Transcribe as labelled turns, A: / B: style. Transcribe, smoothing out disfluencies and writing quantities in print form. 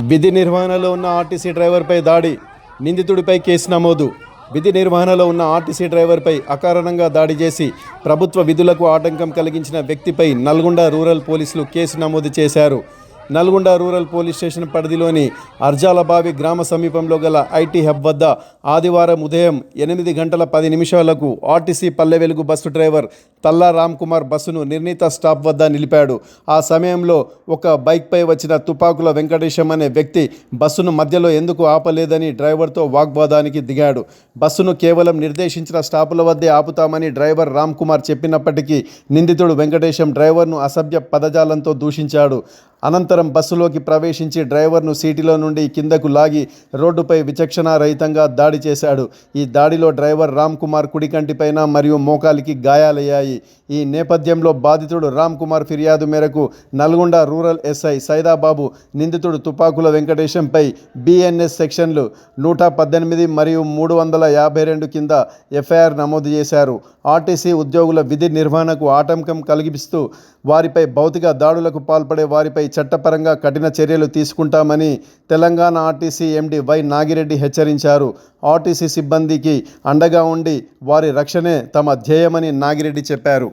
A: విధి నిర్వహణలో ఉన్న ఆర్టీసీ డ్రైవర్పై దాడి, నిందితుడిపై కేసు నమోదు. విధి నిర్వహణలో ఉన్న ఆర్టీసీ డ్రైవర్పై అకారణంగా దాడి చేసి ప్రభుత్వ విధులకు ఆటంకం కలిగించిన వ్యక్తిపై నల్గొండ రూరల్ పోలీసులు కేసు నమోదు చేశారు. నల్గొండ రూరల్ పోలీస్ స్టేషన్ పరిధిలోని అర్జాలబావి గ్రామ సమీపంలో గల ఐటీ హబ్ వద్ద ఆదివారం ఉదయం 8:10 RTC Palle Velugu bus driver తల్లా రామ్ కుమార్ బస్సును నిర్ణీత స్టాప్ వద్ద నిలిపాడు. ఆ సమయంలో ఒక బైక్పై వచ్చిన తుపాకుల వెంకటేశం అనే వ్యక్తి బస్సును మధ్యలో ఎందుకు ఆపలేదని డ్రైవర్తో వాగ్వాదానికి దిగాడు. బస్సును కేవలం నిర్దేశించిన స్టాపుల వద్దే ఆపుతామని డ్రైవర్ రామ్ కుమార్ చెప్పినప్పటికీ నిందితుడు వెంకటేశం డ్రైవర్ను అసభ్య పదజాలంతో దూషించాడు. అనంతరం బస్సులోకి ప్రవేశించి డ్రైవర్ను సీటులో నుండి కిందకు లాగి రోడ్డుపై విచక్షణారహితంగా దాడి చేశాడు. ఈ దాడిలో డ్రైవర్ రామ్ కుమార్ కుడి కంటిపైన మరియు మోకాలికి గాయాలయ్యాయి. ఈ నేపథ్యంలో బాధితుడు రామ్ కుమార్ ఫిర్యాదు మేరకు నల్గొండ రూరల్ ఎస్ఐ సైదాబాబు నిందితుడు తుపాకుల వెంకటేశంపై బిఎన్ఎస్ సెక్షన్లు 118 మరియు 352 కింద ఎఫ్ఐఆర్ నమోదు చేశారు. ఆర్టీసీ ఉద్యోగుల విధి నిర్వహణకు ఆటంకం కలిగిస్తూ వారిపై భౌతిక దాడులకు పాల్పడే వారిపై చట్టపరంగా కఠిన చర్యలు తీసుకుంటామని Telangana RTC MD Y Nagireddy హెచ్చరించారు. ఆర్టీసీ సిబ్బందికి అండగా ఉండి వారి రక్షణే తమ ధ్యేయమని నాగిరెడ్డి చెప్పారు.